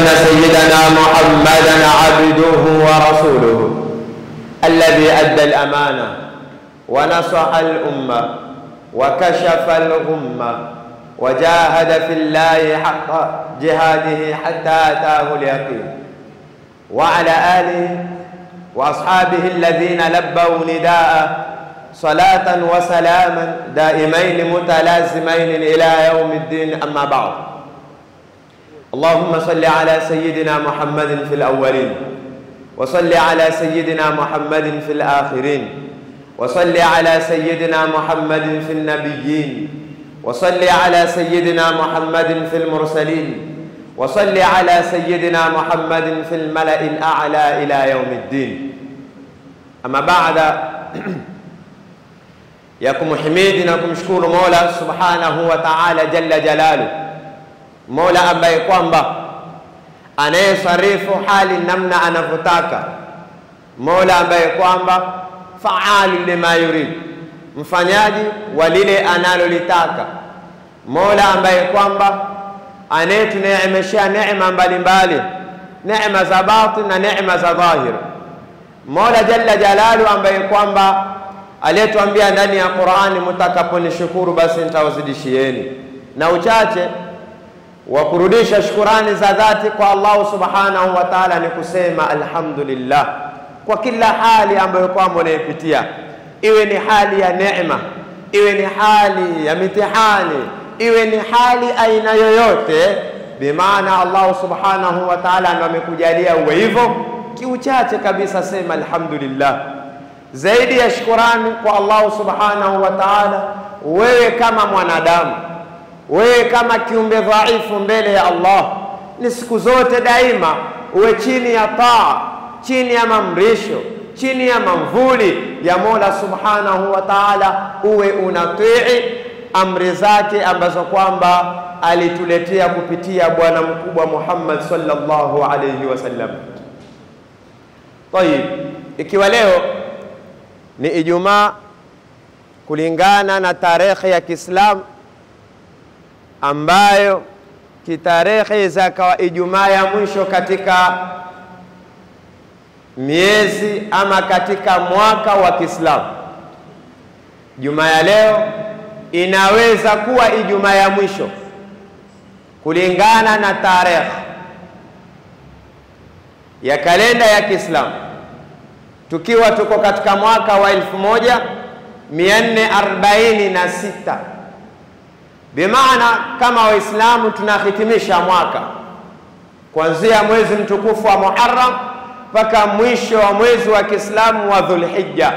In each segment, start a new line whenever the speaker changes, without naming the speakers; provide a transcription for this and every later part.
أن سيدنا محمدا عبده ورسوله الذي أدى الأمانة ونصح الأمة وكشف الغمة وجاهد في الله حق جهاده حتى أتاه اليقين، وعلى آله وأصحابه الذين لبوا نداءه صلاة وسلاما دائمين متلازمين إلى يوم الدين. أما بعد، اللهم صل على سيدنا محمد في الأولين، وصل على سيدنا محمد في الآخرين، وصل على سيدنا محمد في النبيين، وصل على سيدنا محمد في المرسلين، وصل على سيدنا محمد في الملأ الأعلى إلى يوم الدين. أما بعد، yakum himidi na kumshukuru Mola Subhanahu wa Ta'ala jalla jalalu, Mola ambaye kwamba anayesarifu hali namna anavyotaka, Mola ambaye kwamba faalu lima yurid, mfanyaji wa lile analolitaka, Mola ambaye kwamba anayetuneemesha neema mbalimbali, neema za batin na neema za dhahir, Mola jalla jalalu ambaye kwamba aliyetuambia ndani ya Qur'ani, mtakaponishukuru basi nitawazidishieni. Na uchache wa kurudisha shukrani za dhati kwa Allah Subhanahu wa Ta'ala ni kusema alhamdulillah kwa kila hali ambayo kwamba unaipitia, iwe ni hali ya neema, iwe ni hali ya mitihani, iwe ni hali aina yoyote, bimaana Allah Subhanahu wa Ta'ala ndiye amekujalia uwe hivyo. Kiuchache kabisa sema alhamdulillah. Zaidi ya shukrani kwa Allah Subhanahu wa Ta'ala, wewe kama mwanadamu, wewe kama kiumbe dhaifu mbele ya Allah, ni siku zote daima uwe chini ya taa, chini ya mamrisho, chini ya mamvuli ya Mola Subhanahu wa Ta'ala, uwe unatii amri zake ambazo kwamba alituletea kupitia bwana mkubwa Muhammad sallallahu alayhi wasallam. Tayib, ikiwa leo ni Ijumaa kulingana na tarehe ya Kiislamu ambayo kitarehe za kwa Ijumaa ya mwisho katika miezi ama katika mwaka wa Kiislamu, Jumaa ya leo inaweza kuwa Ijumaa ya mwisho kulingana na tarehe ya kalenda ya Kiislamu, tukiwa tuko katika mwaka wa 1446. Bimaana kama Waislamu tunahitimisha mwaka kuanzia mwezi mtukufu wa Muharram mpaka mwisho wa mwezi wa Kiislamu wa Dhulhijja.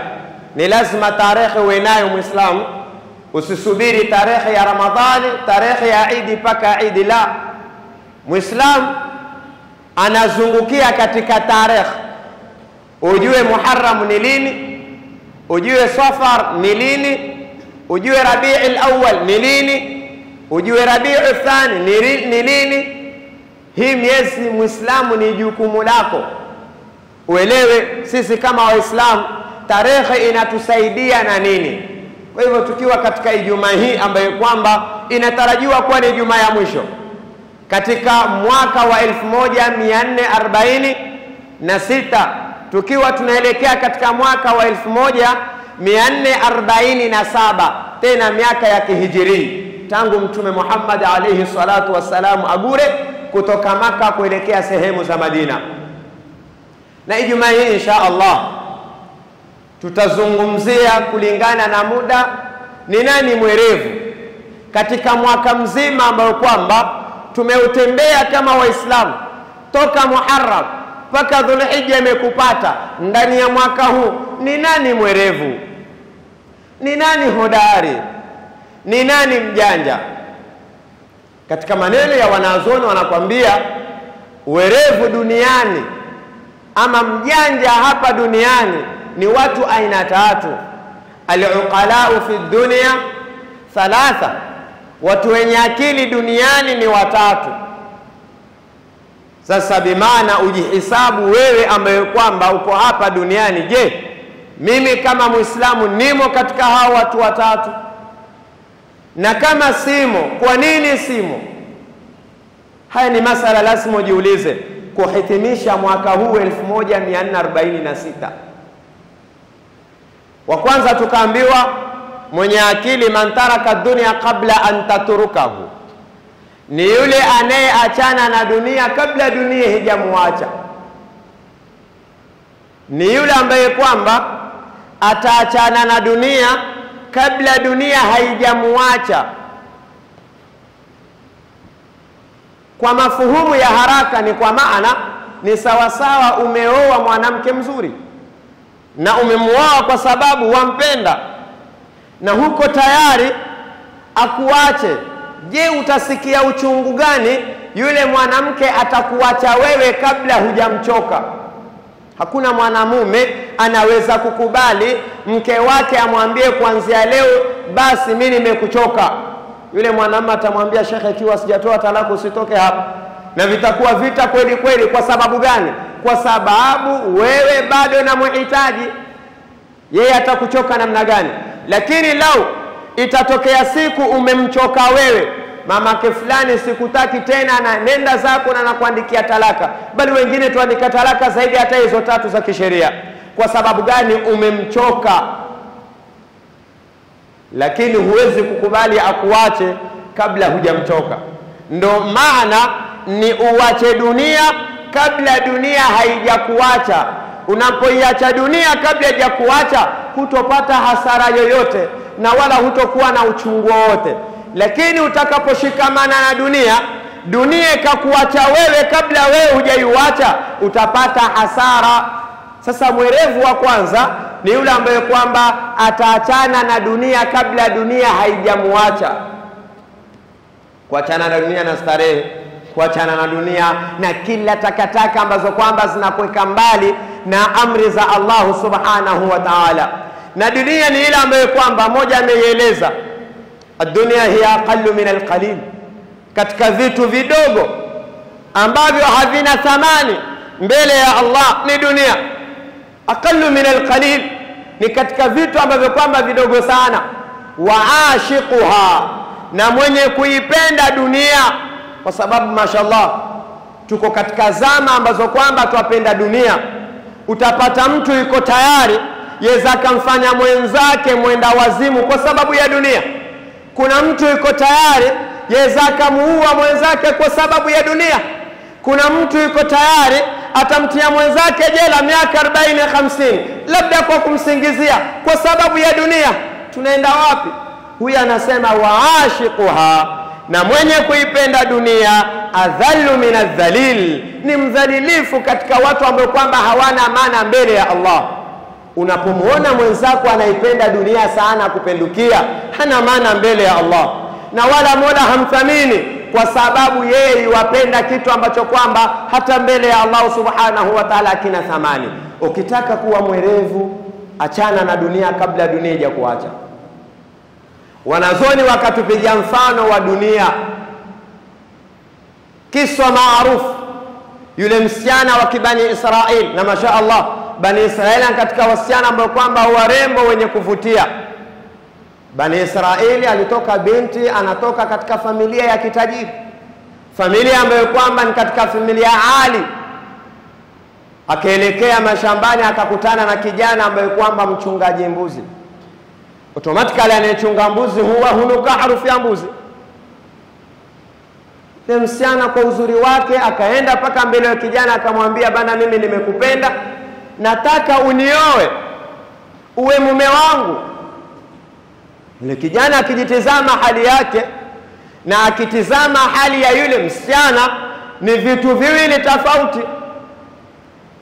Ni lazima tarehe uwe nayo Muislamu, usisubiri tarehe ya Ramadhani, tarehe ya Eid mpaka Eid. La, Muislamu anazungukia katika tarehe, ujue Muharram ni lini, ujue Safar ni lini, ujue Rabiul Awwal ni lini, ujue Rabiul Thani ni lini. Hii miezi Muislamu ni jukumu lako uelewe. Sisi kama Waislamu tarehe inatusaidia na nini? Kwa hivyo tukiwa katika Ijumaa hii ambayo kwamba inatarajiwa kuwa ni Ijumaa ya mwisho katika mwaka wa 1446, tukiwa tunaelekea katika mwaka wa 1447, tena miaka ya kihijiri, tangu Mtume Muhammad alayhi salatu wassalamu agure kutoka Maka kuelekea sehemu za Madina. Na Ijumaa hii insha Allah tutazungumzia kulingana na muda ni nani mwerevu katika mwaka mzima ambao kwamba tumeutembea kama Waislamu toka Muharram mpaka Dhulhijja imekupata. Ndani ya mwaka huu ni nani mwerevu, ni nani hodari, ni nani mjanja? Katika maneno ya wanazuoni wanakwambia werevu duniani ama mjanja hapa duniani ni watu aina tatu. Al-uqalau fi dunya thalatha, watu wenye akili duniani ni watatu. Sasa bimaana ujihisabu wewe ambaye kwamba uko hapa duniani, je, mimi kama Muislamu nimo katika hao watu watatu? Na kama simo, kwa nini simo? Haya ni masala lazima ujiulize kuhitimisha mwaka huu 1446. Wa kwanza tukaambiwa mwenye akili man taraka dunia kabla an tatrukahu, ni yule anayeachana na dunia kabla dunia hijamuacha. Ni yule ambaye kwamba ataachana na dunia kabla dunia haijamuacha. Kwa mafuhumu ya haraka ni kwa maana ni sawasawa umeoa mwanamke mzuri na umemuoa kwa sababu wampenda na huko tayari akuache. Je, utasikia uchungu gani yule mwanamke atakuacha wewe kabla hujamchoka? Hakuna mwanamume anaweza kukubali mke wake amwambie kuanzia leo basi mimi nimekuchoka. Yule mwanamume atamwambia shekhe, ikiwa sijatoa talaka usitoke hapa, na vitakuwa vita kweli kweli. Kwa sababu gani? Kwa sababu wewe bado unamhitaji. Yeye atakuchoka namna gani? Lakini lau itatokea siku umemchoka wewe, mamake fulani sikutaki tena na nenda zako na nakuandikia talaka, bali wengine tuandika talaka zaidi hata hizo 3 za kisheria. Kwa sababu gani? Umemchoka. Lakini huwezi kukubali akuache kabla hujamchoka. Ndo maana ni uache dunia kabla dunia haijakuacha. Unapoiacha dunia kabla haijakuacha hutopata hasara yoyote na wala hutokuwa na uchungu wote. Lakini utakaposhikamana na dunia ikakuacha wewe kabla wewe hujaiacha, utapata hasara. Sasa mwerevu wa kwanza ni yule ambaye kwamba ataachana na dunia kabla dunia haijamuacha. Kuachana na dunia na starehe, kuachana na dunia na kila takataka ambazo kwamba zinakuweka mbali na amri za Allah subhanahu wa ta'ala. Na dunia ni ile ambayo kwamba moja ameieleza, ad-dunya hiya aqallu min al-qalil, katika vitu vidogo ambavyo havina thamani mbele ya Allah ni dunia. Aqallu min al-qalil ni katika vitu ambavyo kwamba vidogo sana. Wa ashiquha, na mwenye kuipenda dunia, kwa sababu mashallah tuko katika zama ambazo kwamba twapenda dunia. Utapata mtu yuko tayari yeza kumfanya mwenzake mwenda wazimu kwa sababu ya dunia. Kuna mtu yuko tayari yeza kumuua mwenzake kwa sababu ya dunia. Kuna mtu yuko tayari atamtia mwenzake jela miaka 40-50 labda kwa kumsingizia kwa sababu ya dunia. Tunaenda wapi? Huyu anasema waashiquha, na mwenye kuipenda dunia adhallu min adh-dhalil, ni mdhalilifu katika watu ambao kwamba hawana maana mbele ya Allah. Unapomuona mwenzako anaipenda dunia sana kupendukia, hana maana mbele ya Allah, na wala Mola hamthamini kwa sababu yeye yuwapenda kitu ambacho kwamba hata mbele ya Allah subhanahu wa ta'ala kina thamani. Ukitaka kuwa mwerevu, achana na dunia kabla dunia haijakuacha. Wanazoni wakatupigia mfano wa dunia, kiswa maarufu yule msichana wa kibani Israeli. Na masha Allah, Bani Israeli katika wasichana ambao kwamba warembo wenye kuvutia. Bani Israeli alitoka binti anatoka katika familia ya kitajiri, familia ambayo kwamba ni katika familia ali. Akaelekea mashambani akakutana na kijana ambaye kwamba mchungaji mbuzi. Automatically anayechunga mbuzi huwa hunuka harufu ya mbuzi. Yule msichana kwa uzuri wake akaenda paka mbele ya kijana akamwambia, bana, mimi nimekupenda, nataka unioe uwe mume wangu. Yule kijana akijitizama hali yake na akitizama hali ya yule msichana ni vitu viwili tofauti.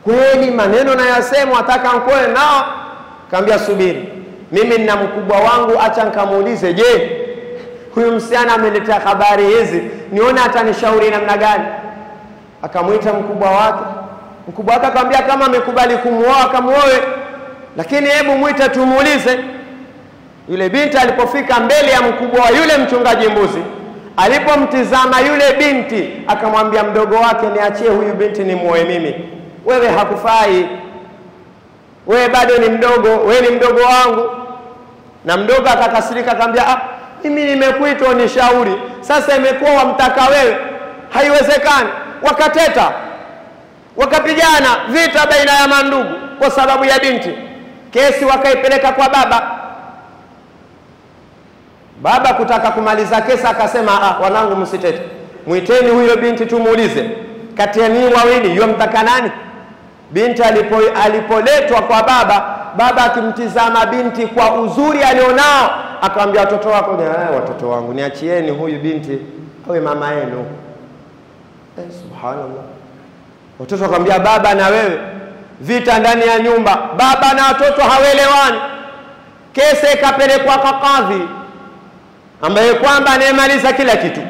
Kweli maneno na yasema ataka nkoe nao, kaambia subiri, mimi nina mkubwa wangu, acha nikamuulize, je, huyu msichana ameletea habari hizi, nione atanishauri namna gani. Akamuita mkubwa wake. Mkubwa wake akamwambia kama amekubali kumuoa akamuoe, lakini hebu muite tumuulize. Yule binti alipofika mbele ya mkubwa wa yule mchungaji mbuzi, alipomtizama yule binti akamwambia mdogo wake, niachie huyu binti nimuoe mimi, wewe hakufai, wewe bado ni mdogo, wewe ni mdogo wangu. Na mdogo akakasirika akamwambia, mimi nimekuita unishauri, sasa imekuwa wamtaka wewe, haiwezekani. Wakateta, wakapigana vita baina ya mandugu kwa sababu ya binti. Kesi wakaipeleka kwa baba. Baba kutaka kumaliza kesi akasema, wanangu msitete, muiteni huyo binti tumuulize kati ya ninyi wawili yomtaka nani. Binti alipoletwa kwa baba, baba akimtizama binti kwa uzuri alionao, akamwambia watoto wako ni watoto wangu, niachieni huyu binti awe mama yenu. Subhanallah. Watoto wakamwambia baba, na wewe vita ndani ya nyumba, baba na watoto hawaelewani. Kesi ikapelekwa kwa kadhi ambaye kwamba anayemaliza kila kitu.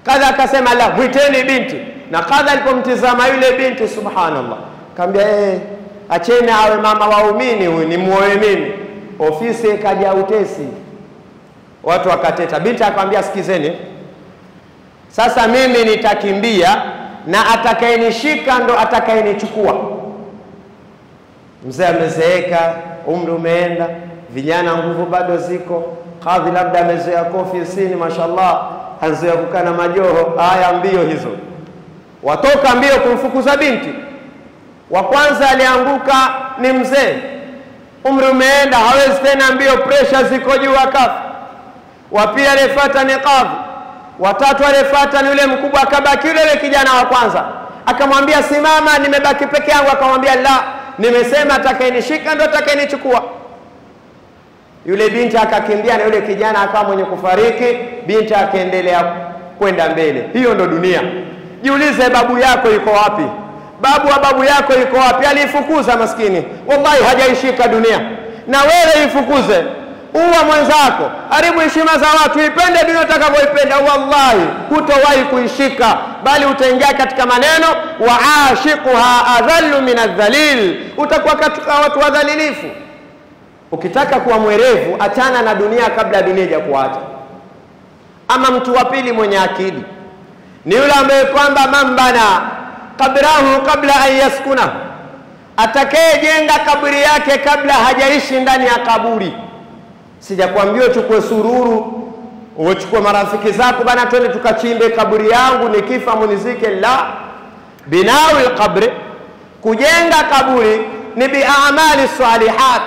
Kadhi akasema la, mwiteni binti. Na kadhi alipomtizama yule binti, subhanallah, akamwambia acheni awe mama waumini, huyu ni muoe mimi. Ofisi ikaja utesi, watu wakateta. Binti akamwambia sikizeni, sasa mimi nitakimbia na atakayenishika ndo atakayenichukua. Mzee amezeeka, umri umeenda, vijana nguvu bado ziko. Kadhi labda amezoea kofi sini, mashallah, anzoea kukana majoho. Haya, mbio hizo, watoka mbio kumfukuza binti. Wa kwanza alianguka ni mzee, umri umeenda, hawezi tena mbio, pressure ziko juu, akafa. Wa pili alifuata ni kadhi. Watatu alifuata ni yule mkubwa, akabaki yule kijana wa kwanza. Akamwambia simama, nimebaki peke yangu. Akamwambia la, nimesema atakayenishika ndo atakayenichukua. Yule binti akakimbia na yule kijana akawa mwenye kufariki. Binti akaendelea kwenda mbele. Hiyo ndo dunia. Jiulize, babu yako yuko wapi? Babu wa babu yako yuko wapi? Alifukuza maskini, wallahi hajaishika dunia. Na wewe ifukuze, uwa mwenzako, haribu heshima za watu, ipende dunia utakavyoipenda, wallahi hutowahi kuishika, bali utaingia katika maneno wa ashiquha adhallu min adh-dhalil, utakuwa katika watu wadhalilifu. Ukitaka kuwa mwerevu, achana na dunia kabla dunia haijakuacha. Ama mtu wa pili mwenye akili ni yule ambaye kwamba mambana qabrahu qabla an yaskuna, atakayejenga kaburi yake kabla hajaishi ndani ya kaburi. Sijakwambia uchukue sururu, uchukue marafiki zako bana, twende tukachimbe kaburi yangu nikifa munizike. La, binawi alqabr, kujenga kaburi ni bi'amali salihat,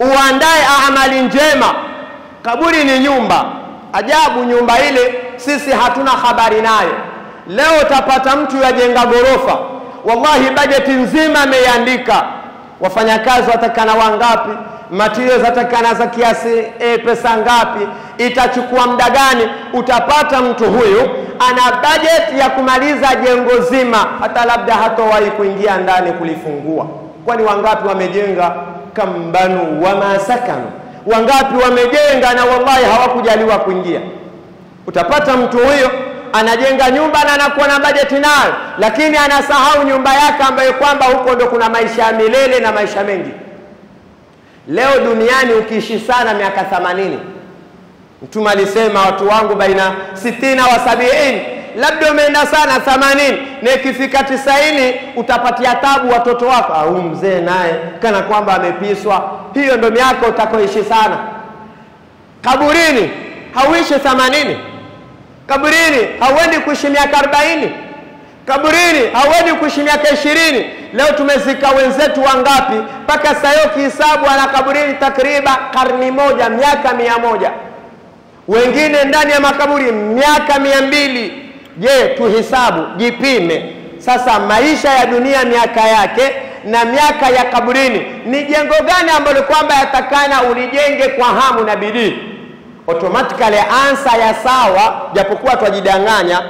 uandae amali njema. Kaburi ni nyumba. Ajabu, nyumba ile sisi hatuna habari nayo. Leo utapata mtu yajenga gorofa, wallahi bajeti nzima ameandika, wafanyakazi watakana wangapi, materials watakana za kiasi pesa ngapi, itachukua muda gani. Utapata mtu huyu ana budget ya kumaliza jengo zima, hata labda hatowahi kuingia ndani kulifungua. Kwani wangapi wamejenga kambanu wa masakanu, wangapi wamejenga na wallahi hawakujaliwa kuingia. Utapata mtu huyo anajenga nyumba na anakuwa na bajeti nayo, lakini anasahau nyumba yake ambayo kwamba huko ndo kuna maisha ya milele na maisha mengi. Leo duniani ukiishi sana miaka 80, Mtume alisema watu wangu baina 60 wa 70, labda umeenda sana 80 na ikifika 90 utapatia tabu watoto wako. Au mzee naye kana kwamba amepiswa. Hiyo ndo miaka utakoishi sana. Kaburini hauishi 80. Kaburini hauendi kuishi miaka 40. Kaburini hauendi kuishi miaka 20. Leo tumezika wenzetu wangapi mpaka sasa kihesabu ana kaburini takriban karni moja, miaka 100. Wengine ndani ya makaburi miaka 200. Je, tuhisabu, jipime. Sasa maisha ya dunia miaka yake na miaka ya kaburini, ni jengo gani ambalo kwamba yatakana ulijenge kwa hamu na bidii? Automatically answer ya sawa, japokuwa twajidanganya,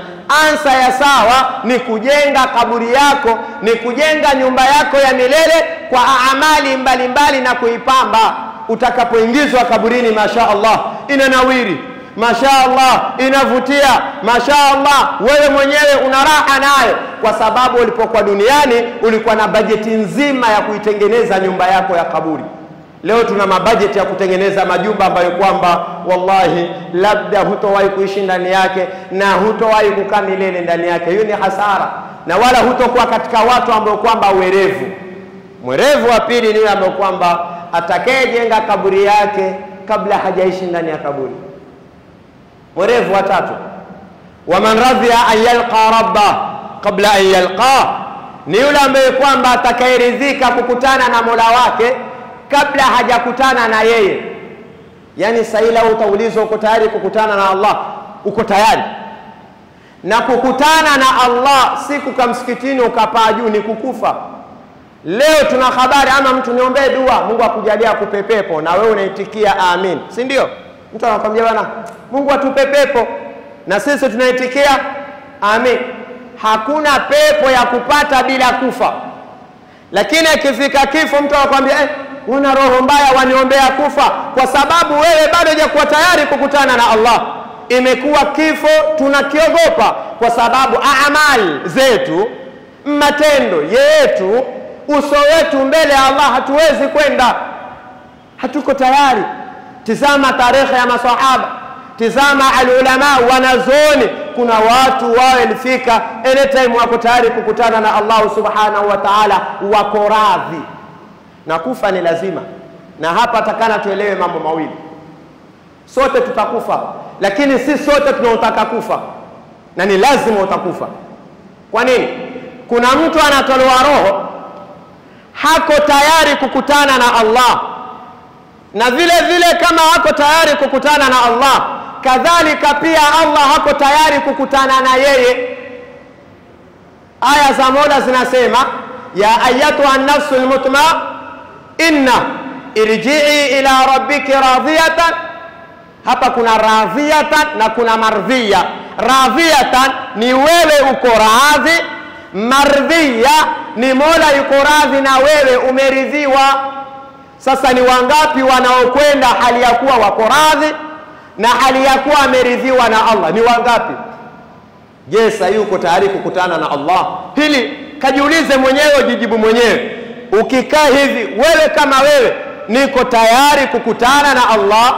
answer ya sawa ni kujenga kaburi yako, ni kujenga nyumba yako ya milele kwa amali mbalimbali na kuipamba. Utakapoingizwa kaburini, mashaallah, inanawiri, mashaallah, inavutia, mashaallah, wewe mwenyewe una raha nayo, kwa sababu ulipokuwa duniani ulikuwa na bajeti nzima ya kuitengeneza nyumba yako ya kaburi. Leo tuna mabajeti ya kutengeneza majumba ambayo kwamba wallahi labda hutowahi kuishi ndani yake na hutowahi kukaa milele ndani yake. Hiyo ni hasara, na wala hutokuwa katika watu ambao kwamba werevu. Mwerevu wa pili ni yule ambao kwamba atakayejenga kaburi yake kabla hajaishi ndani ya kaburi. Mwerevu wa tatu waman radhiya an yalqa rabbah qabla an yalqa, ni yule ambaye kwamba atakayeridhika kukutana na Mola wake kabla hajakutana na yeye. Yani saila utaulizwa uko tayari kukutana na Allah, uko tayari? Na kukutana na Allah si kukaa msikitini ukapaa juu, ni kukufa. Leo tuna habari ama mtu niombee dua Mungu akujalia akupe pepo, na wewe unaitikia amin, si ndio? Mtu anakuambia bwana Mungu atupe pepo, na sisi tunaitikia amin. Hakuna pepo ya kupata bila kufa. Lakini ikifika kifo mtu anakuambia una roho mbaya waniombea kufa, kwa sababu wewe bado hujakuwa tayari kukutana na Allah. Imekuwa kifo tunakiogopa kwa sababu amali zetu, matendo yetu, uso wetu mbele ya Allah hatuwezi kwenda, hatuko tayari. Tizama tarehe ya maswahaba, tizama alulama wanazoni, kuna watu wao ilifika anytime wako tayari kukutana na Allah subhanahu wa ta'ala, wako radhi na kufa ni lazima. Na hapa takana tuelewe mambo mawili, sote tutakufa, lakini si sote tunaotaka kufa, na ni lazima utakufa. Kwa nini? Kuna mtu anatolewa roho hako tayari kukutana na Allah, na vile vile kama hako tayari kukutana na Allah, kadhalika pia Allah hako tayari kukutana na yeye. Aya za Mola zinasema ya ayyatuha an-nafsul mutma'inna irji'i ila rabbiki radiyatan. Hapa kuna radhiyatan na kuna mardhiya. Radhiyatan ni wewe uko radhi, mardhiya ni Mola yuko radhi na wewe umeridhiwa. Sasa ni wangapi wanaokwenda hali ya kuwa wako radhi na hali ya kuwa ameridhiwa na Allah? Ni wangapi? Je, sasa yuko tayari kukutana na Allah? Hili kajiulize mwenyewe, jijibu mwenyewe. Ukikaa hivi wewe kama wewe, niko tayari kukutana na Allah?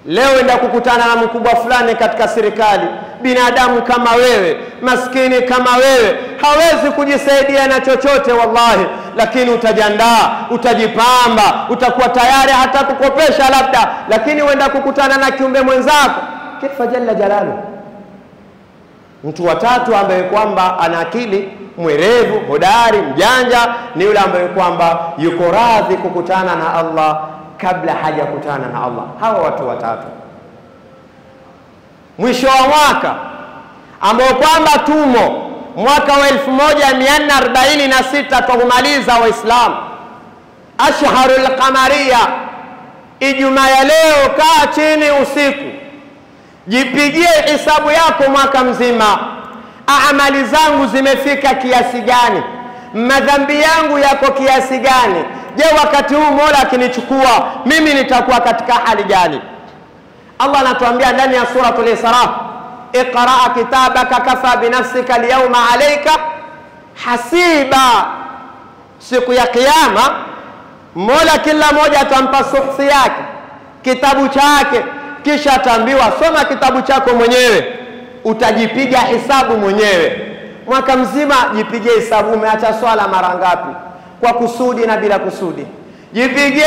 Leo enda kukutana na mkubwa fulani katika serikali, binadamu kama wewe, maskini kama wewe, hawezi kujisaidia na chochote wallahi, lakini utajiandaa, utajipamba, utakuwa tayari hata kukopesha labda, lakini uenda kukutana na kiumbe mwenzako. Kifa jalla jalalu. Mtu wa tatu ambaye kwamba ana akili, mwerevu, hodari, mjanja, ni yule ambaye kwamba yuko radhi kukutana na Allah kabla hajakutana na Allah. Hawa watu watatu, mwisho wa mwaka ambao kwamba tumo mwaka wa 1446 tuhumaliza Waislamu, ashharul qamariya, Ijumaa ya leo, kaa chini usiku, jipigie hisabu yako mwaka mzima. Amali zangu zimefika kiasi gani? Madhambi yangu yako kiasi gani? Je, wakati huu Mola akinichukua mimi nitakuwa katika hali gani? Allah anatuambia ndani ya suratul Isra, iqra kitabaka kafa binafsika alyawma alayka hasiba. Siku ya kiyama Mola kila mmoja atampa suhfi yake, kitabu chake, kisha ataambiwa soma kitabu chako mwenyewe, utajipiga hisabu mwenyewe. Mwaka mzima jipigie hisabu, umeacha swala mara ngapi kwa kusudi na bila kusudi. Jipigie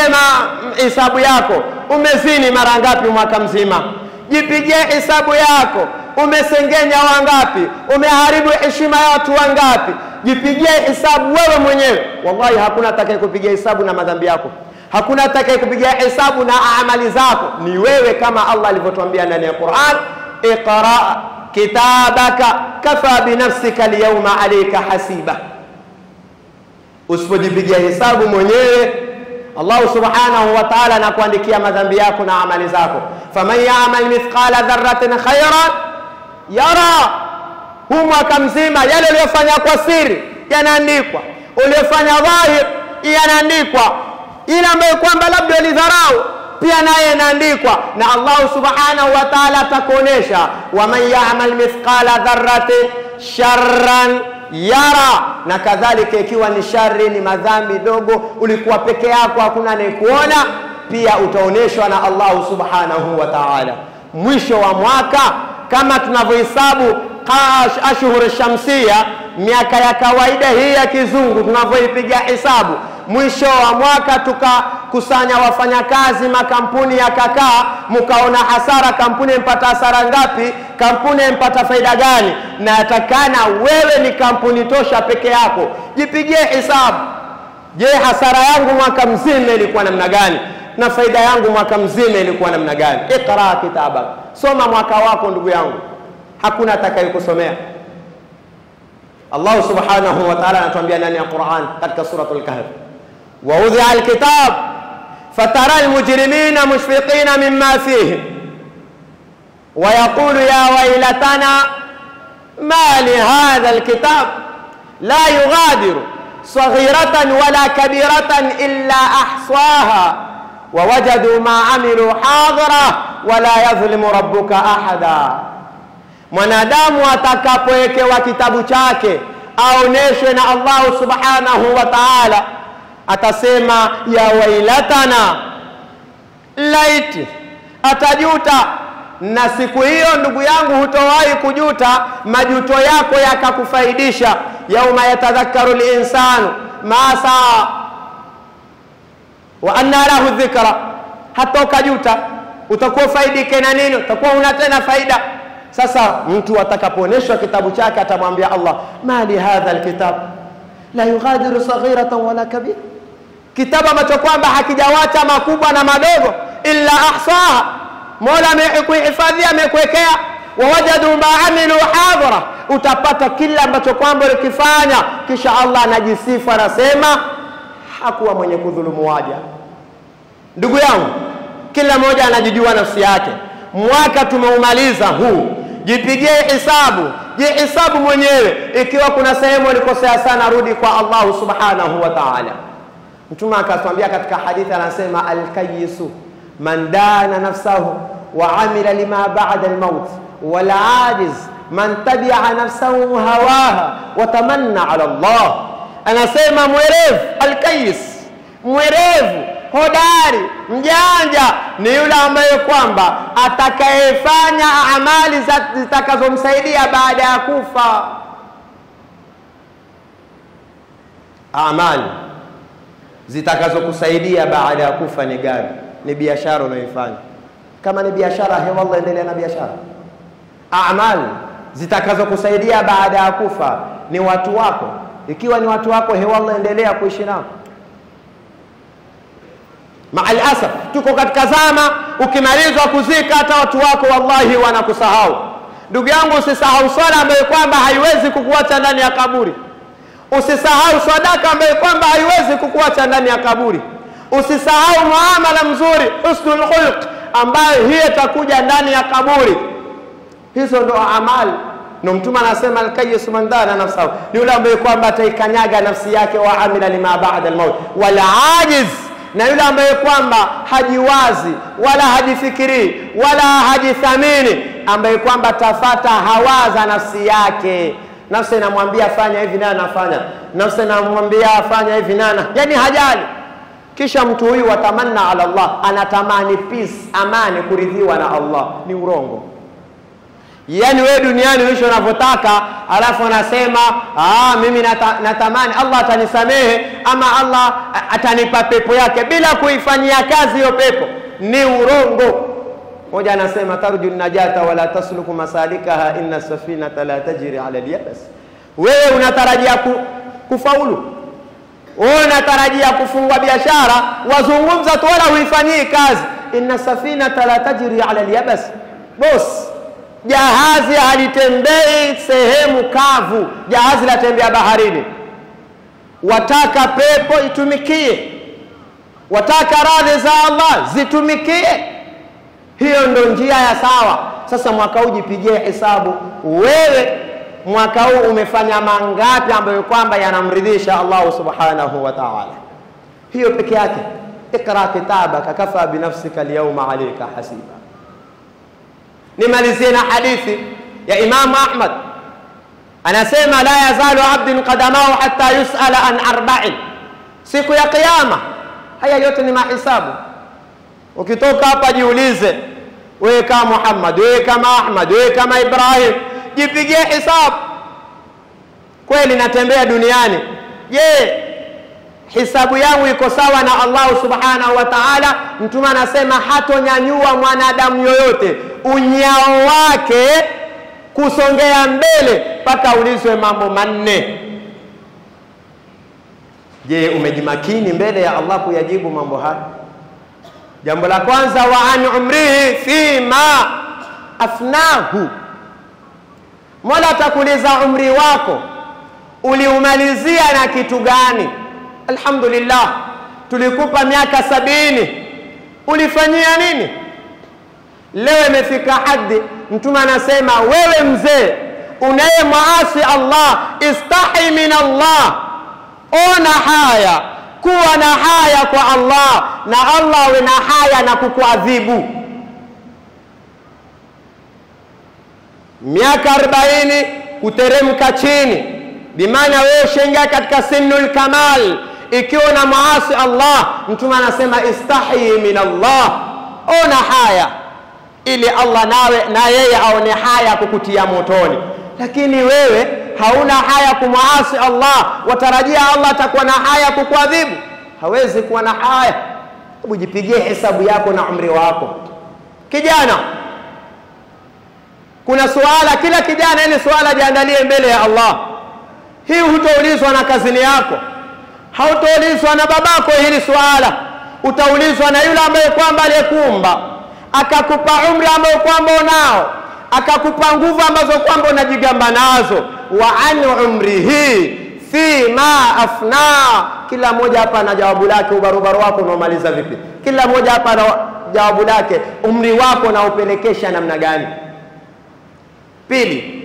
hisabu yako, umezini mara ngapi mwaka mzima. Jipigie hisabu yako, umesengenya wangapi, umeharibu heshima ya watu wangapi. Jipigie hisabu wewe mwenyewe. Wallahi hakuna atakayekupigia hisabu na madhambi yako, hakuna atakayekupigia hisabu na amali zako, ni wewe, kama Allah alivyotuambia ndani ya Qur'an, iqra kitabaka kafa binafsika alyawma alayka hasiba. Usipojipigia hisabu mwenyewe, Allah subhanahu wa ta'ala anakuandikia madhambi yako na amali zako. Faman ya'mal mithqala dharratin khayran yara. Huu mwaka mzima yale uliyofanya kwa siri yanaandikwa, uliyofanya dhahir yanaandikwa, ile ambayo kwamba labda ulidharau pia naye yanaandikwa, na Allah subhanahu wa ta'ala atakuonesha waman ya'mal mithqala dharratin sharran yara. Na kadhalika ikiwa ni shari, ni madhambi dogo, ulikuwa peke yako hakuna anayekuona, pia utaoneshwa na Allah subhanahu wa ta'ala. Mwisho wa mwaka kama tunavyohesabu ashhur shamsia, miaka ya kawaida hii ya kizungu tunavyoipiga hesabu, mwisho wa mwaka kusanya wafanyakazi makampuni yakakaa, mkaona hasara, kampuni mpata hasara ngapi, kampuni mpata faida gani, na atakana wewe ni kampuni tosha peke yako. Jipigie hesabu. Je, hasara yangu mwaka mzima ilikuwa namna gani na faida yangu mwaka mzima ilikuwa namna gani? Iqra kitabak, soma mwaka wako ndugu yangu, hakuna atakayekusomea. Allah subhanahu wa ta'ala anatuambia ndani ya Qur'an katika suratul Kahf, wa udhi'a alkitab fatara almujrimina mushfiqina mimma fihi wa yaqulu ya waylatana ma li hadha alkitab la yughadiru saghiratan wala kabiratan illa ahsaha wa wajadu ma amilu hadira wala yadhlimu rabbuka ahada. Mwanadamu atakapowekewa kitabu chake aoneshwe na Allah subhanahu wa ta'ala, atasema ya wailatana, laiti, atajuta. Na siku hiyo ndugu yangu hutowahi kujuta, majuto yako yakakufaidisha. Yauma yatadhakkaru al-insanu ma saa wa anna lahu dhikra, hata ukajuta utakuwa faidike na nini? Utakuwa una tena faida. Sasa mtu atakapooneshwa kitabu chake atamwambia Allah, mali hadha alkitab la yughadiru saghiratan wala kabira, kitabu ambacho kwamba hakijawacha makubwa na madogo, illa ahsaha, Mola amekuhifadhia, amekuwekea. Wawajadu ma amilu hadira, utapata kila ambacho kwamba ulikifanya. Kisha Allah anajisifu, anasema hakuwa mwenye kudhulumu waja. Ndugu yangu, kila mmoja anajijua nafsi yake. Mwaka tumeumaliza huu, jipigie hesabu, jihesabu mwenyewe. Ikiwa kuna sehemu ulikosea sana, rudi kwa Allah subhanahu wa ta'ala. Mtume akatwambia katika hadithi, anasema al-kayyisu man dana nafsahu wa amila lima ba'da al-maut, wal ajiz man tabi'a nafsahu hawaha wa tamanna ala Allah. Anasema mwerevu, al-kayyis, mwerevu, hodari, mjanja ni yule ambaye kwamba atakayefanya amali zitakazomsaidia baada ya kufa. Amali zitakazokusaidia baada ya kufa ni gani? Ni biashara unayoifanya. Kama ni biashara, hewa Allah, endelea na biashara. Amali zitakazokusaidia baada ya kufa ni watu wako. Ikiwa ni watu wako, hewa Allah, endelea kuishi nao. Maal asaf, tuko katika zama ukimalizwa kuzika hata watu wako wallahi wanakusahau. Ndugu yangu, usisahau swala ambayo kwamba haiwezi kukuacha ndani ya kaburi. Usisahau sadaka ambayo kwamba haiwezi kukuacha ndani ya kaburi. Usisahau muamala mzuri, husnul khuluq, ambayo hiyo itakuja ndani ya kaburi. Hizo ndo amali. Na Mtume anasema al-kayyis man dana nafsahu, ni yule ambaye kwamba ataikanyaga nafsi yake, wa amila lima ba'da al-maut, wala ajiz, na yule ambaye kwamba hajiwazi wala hajifikiri wala hajithamini, ambaye kwamba tafata hawaza nafsi yake. Nafsi inamwambia fanya hivi na anafanya, nafsi inamwambia fanya hivi na yani hajali. Kisha mtu huyu watamanna ala Allah, anatamani peace, amani, kuridhiwa na Allah. Ni urongo. Yani wewe duniani uishi unavyotaka, alafu anasema mimi natamani Allah atanisamehe ama Allah atanipa pepo yake bila kuifanyia kazi hiyo pepo. Ni urongo. Moja anasema tarju najata wala tasluku masalikaha inna safinata la tajri ala al-yabas. Wewe unatarajia kufaulu, wewe unatarajia kufungua biashara, wazungumza tu wala huifanyii kazi. Inna safinata la tajri ala al-yabas. Boss, jahazi halitembei sehemu kavu, jahazi latembea baharini. Wataka pepo, itumikie. Wataka radhi za Allah, zitumikie. Hiyo ndo njia ya sawa. Sasa mwaka huu jipigie hesabu, wewe mwaka huu umefanya mangapi ambayo kwamba yanamridhisha Allah subhanahu wa ta'ala. Hiyo peke yake. Ikra kitabaka kafa binafsika al-yawma alayka hasiba. Nimalizie na hadithi ya Imam Ahmad, anasema la yazalu abdun qadamahu hatta yus'ala an arba'in. Siku ya kiyama, haya yote ni mahesabu. Ukitoka hapa jiulize, wewe kama Muhammad, wewe kama Ahmad, wewe kama Ibrahim, jipigie hesabu. Kweli natembea duniani, je, hisabu yangu iko sawa na Allah subhanahu wa ta'ala. Mtume anasema hatonyanyua mwanadamu yoyote unyao wake kusongea mbele mpaka ulizwe mambo manne. Je, umejimakini mbele ya Allah kuyajibu mambo haya? Jambo la kwanza, wa an umrihi fima afnahu. Mola atakuuliza umri wako uliumalizia na kitu gani? Alhamdulillah, tulikupa miaka 70, ulifanyia nini? Leo imefika hadi Mtume anasema wewe mzee unayemwasi Allah, istahi min Allah, ona haya, kuwa na haya kwa Allah, na Allah awe na haya na kukuadhibu. Miaka 40 kuteremka chini, bimaana wewe shenga katika sinul kamal, ikiwa na maasi Allah. Mtume anasema istahi min Allah, ona haya, ili Allah na yeye aone haya kukutia motoni. Lakini wewe hauna haya kumwasi Allah, watarajia Allah atakuwa na haya kukuadhibu? Hawezi kuwa na haya. Hebu jipigie hesabu yako na umri wako. Kijana, kuna suala, kila kijana ile suala jiandalie mbele ya Allah. Hii hutaulizwa na kazini yako, hautaulizwa na babako hili suala, utaulizwa na yule ambaye kwamba aliyekuumba, akakupa umri ambao kwamba unao, akakupa nguvu ambazo kwamba unajigamba nazo. Wa an umrihi fi ma afna. Kila mmoja hapa ana jawabu lake. Ubarobaro wako unaomaliza vipi? Kila mmoja hapa ana jawabu lake. Umri wako na upelekesha namna gani? Pili,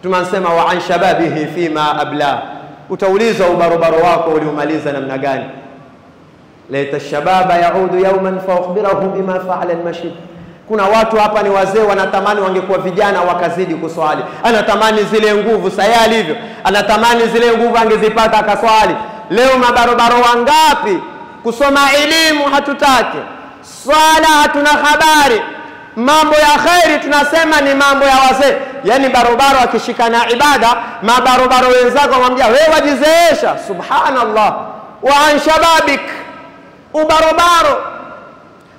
tunasema wa an shababihi fi ma abla. Utaulizwa ubarobaro wako uliumaliza namna gani? Laita shababa yaudu yawman fa ukhbirahu bima fa'ala al-mashib. Kuna watu hapa ni wazee, wanatamani wangekuwa vijana wakazidi kuswali. Anatamani zile nguvu saya alivyo, anatamani zile nguvu angezipata akaswali. Leo mabarobaro wangapi kusoma elimu hatutaki, swala hatuna habari, mambo ya khairi tunasema ni mambo ya wazee. Yani barobaro akishikana ibada, mabarobaro wenzako wamwambia wewe wajizeesha. Subhanallah. Wa an shababik, ubarobaro.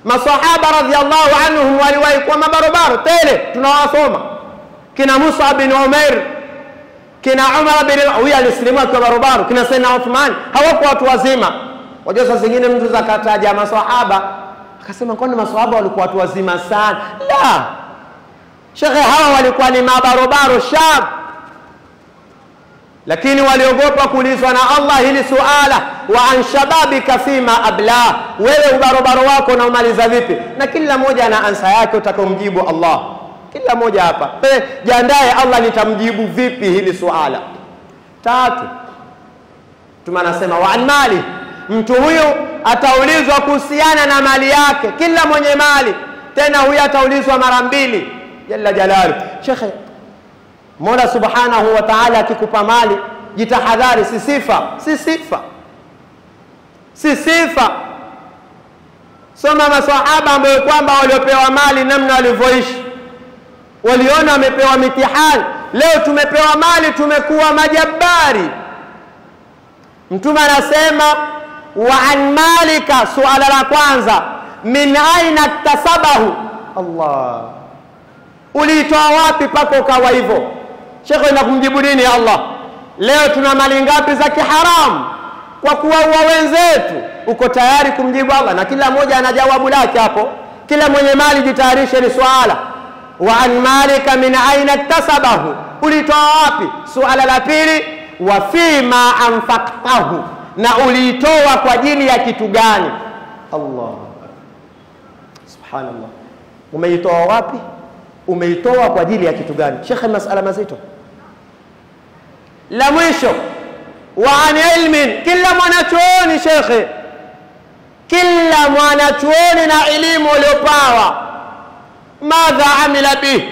Masahaba radhiallahu anhum waliwahi kuwa mabarobaro tele, tunawasoma kina Musa bin Umair, kina Umar bin huyu alislimu kwa barobaro, kina Sayyidina Uthman. Hawakuwa watu wazima. Wajua saa zingine mtu zakataja masahaba akasema kwani masahaba walikuwa watu wazima sana? La, shekhe, hawa walikuwa ni mabarobaro shab, lakini waliogopa kuulizwa na Allah hili suala, wa an shababika fima abla. Wewe ubarobaro wako na umaliza vipi? Na kila mmoja ana ansa yake utakomjibu Allah. Kila mmoja hapa jiandae, Allah nitamjibu vipi hili suala. Tatu, tumanasema wa an mali. Mtu huyu ataulizwa kuhusiana na mali yake. Kila mwenye mali, tena huyu ataulizwa mara mbili, jalla jalalu. Shekhe, Mola subhanahu wa ta'ala akikupa mali, jitahadhari, si sifa, si sifa, si sifa. Soma maswahaba ambao kwamba waliopewa mali namna walivyoishi, waliona wamepewa mitihani. Leo tumepewa mali tumekuwa majabari. Mtume anasema wa an malika, suala la kwanza, min aina tasabahu. Allah, ulitoa wapi pako ukawa hivyo? Shekhe, inakumjibu nini Allah? Leo tuna mali ngapi za kiharamu kwa kuwaua wenzetu? Uko tayari kumjibu Allah? Na kila mmoja ana jawabu lake hapo. Kila mwenye mali jitayarishe ni swala. Wa an malika min aina tasabahu, ulitoa wapi? Suala la pili, wa fima anfaqtahu, na ulitoa kwa ajili ya kitu gani? Allah, subhanallah. Umeitoa wapi? Umeitoa kwa ajili ya kitu gani? Shekhe, masala mazito. La mwisho, wa an ilmin. Kila mwanachuoni shekhe, kila mwanachuoni na elimu uliopawa, madha amila bih,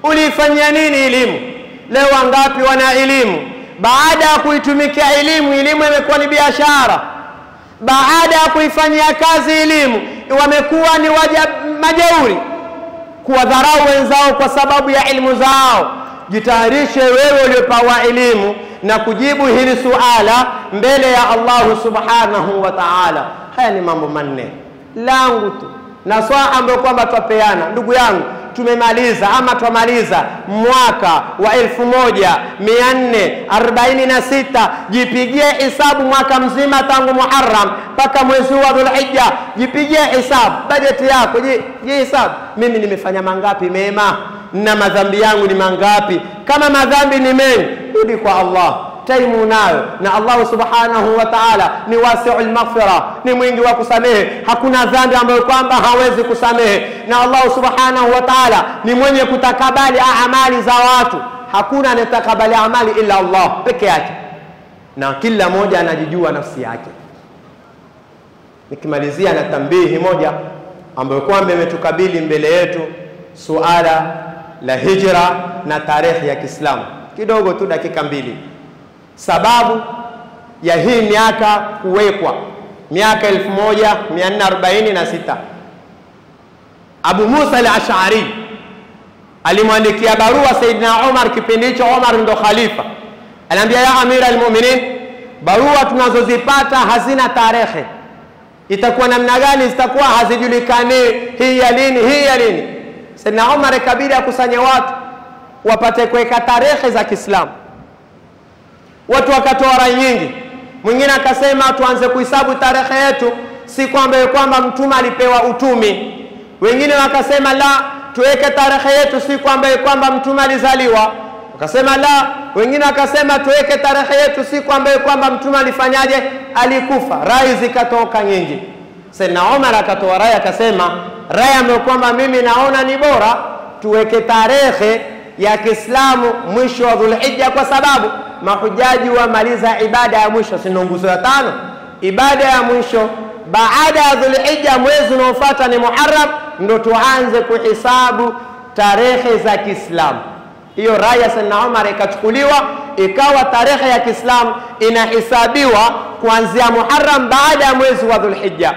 ulifanyia nini elimu? Leo wangapi wana elimu, baada ya kuitumikia elimu, elimu imekuwa ni biashara. Baada ya kuifanyia kazi elimu, wamekuwa ni majeuri, kuwadharau wenzao kwa sababu ya elimu zao. Jitayarishe wewe uliopawa elimu na kujibu hili suala mbele ya Allah subhanahu wa ta'ala. Haya ni mambo manne langu tu na swaa ambayo kwamba twapeana. Ndugu yangu, tumemaliza ama twamaliza mwaka wa 1446. Jipigie hesabu mwaka mzima tangu Muharram mpaka mwezi wa Dhulhijja. Jipigie hesabu bajeti yako, hesabu mimi nimefanya mangapi mema na madhambi yangu ni mangapi. Kama madhambi ni mengi, rudi kwa Allah, taimu nayo, na Allah subhanahu wa ta'ala ni wasi'ul maghfira, ni mwingi wa kusamehe. Hakuna dhambi ambayo kwamba hawezi kusamehe, na Allah subhanahu wa ta'ala ni mwenye kutakabali amali za watu. Hakuna anayetakabali amali ila Allah peke yake, na kila mmoja anajijua nafsi yake. Nikimalizia na tambihi moja ambayo kwamba imetukabili mbele yetu, suala la hijra na tarehe ya Kiislamu. Kidogo tu, dakika 2. Sababu ya hii miaka kuwekwa, miaka 1446, Abu Musa al-Ash'ari alimwandikia barua Saidina Umar, kipindi hicho Umar ndo khalifa. Aliambia, ya Amira al-Mu'minin, barua tunazozipata hazina tarehe. Itakuwa namna gani? Zitakuwa hazijulikani hii ya lini, hii ya lini. Saidina Umar ikabidi akusanye watu wapate kuweka tarehe za Kiislamu. Watu wakatoa rai nyingi. Mwingine akasema tuanze kuhesabu tarehe yetu siku ambayo kwamba mtume alipewa utumi. Wengine wakasema la, tuweke tarehe yetu siku ambayo kwamba mtume alizaliwa. Wakasema la. Wengine wakasema tuweke tarehe yetu siku ambayo kwamba mtume alifanyaje, alikufa. Rai zikatoka nyingi. Saidna Umar akatoa rai, akasema rai ambayo kwamba mimi naona ni bora tuweke tarehe ya Kiislamu mwisho wa Dhulhijja, kwa sababu mahujaji wamaliza ibada ya mwisho, si nguzo ya 5. Ibada ya mwisho baada ya Dhulhijja, mwezi unaofuata ni Muharram, ndo tuanze kuhesabu tarehe za Kiislamu. Hiyo rai ya Sayyidina Umar ikachukuliwa, ikawa tarehe ya Kiislamu inahesabiwa kuanzia Muharram baada ya mwezi wa Dhulhijja.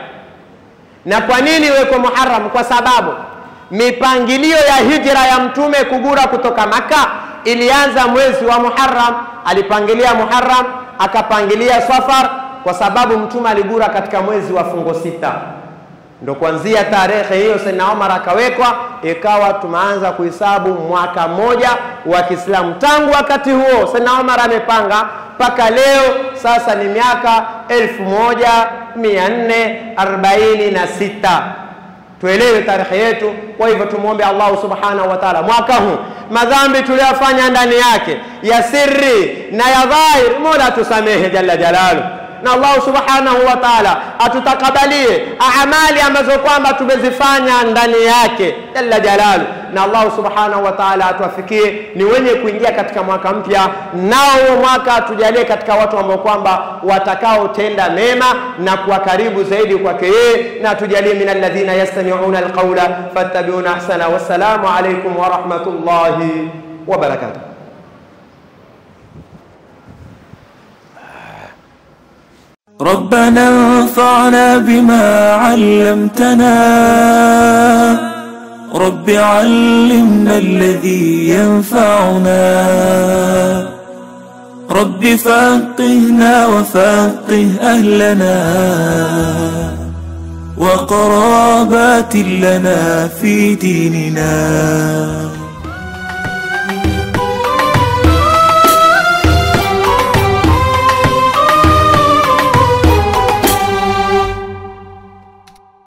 Na kwa nini iwekwe Muharram? Kwa sababu mipangilio ya hijra ya mtume kugura kutoka Maka ilianza mwezi wa Muharram. Alipangilia Muharram, akapangilia Safar, kwa sababu mtume aligura katika mwezi wa fungo 6. Ndio kuanzia tarehe hiyo Sayyidina Umar akawekwa, ikawa tumeanza kuhesabu mwaka mmoja wa Kiislamu. Tangu wakati huo Sayyidina Umar amepanga mpaka leo sasa ni miaka 1446. Tuelewe tarehe yetu. Kwa hivyo tumuombe Allah subhanahu wa ta'ala mwaka huu madhambi tuliyofanya ndani yake ya siri na ya dhahir, Mola tusamehe jalla jalalu, na Allah subhanahu wa ta'ala atutakabalie amali ambazo kwamba tumezifanya ndani yake jalla jalalu, na Allah subhanahu wa ta'ala atuafikie ni wenye kuingia katika mwaka mpya, nao huo mwaka tujalie katika watu ambao kwamba watakao tenda mema na kuwa karibu zaidi kwake yeye, na tujalie minal ladhina yastami'una alqawla fattabi'una ahsana. Wassalamu alaykum wa rahmatullahi wa barakatuh.
ربنا انفعنا بما علمتنا، رب علمنا الذي ينفعنا، رب فقهنا وفقه أهلنا وقرابات لنا في ديننا.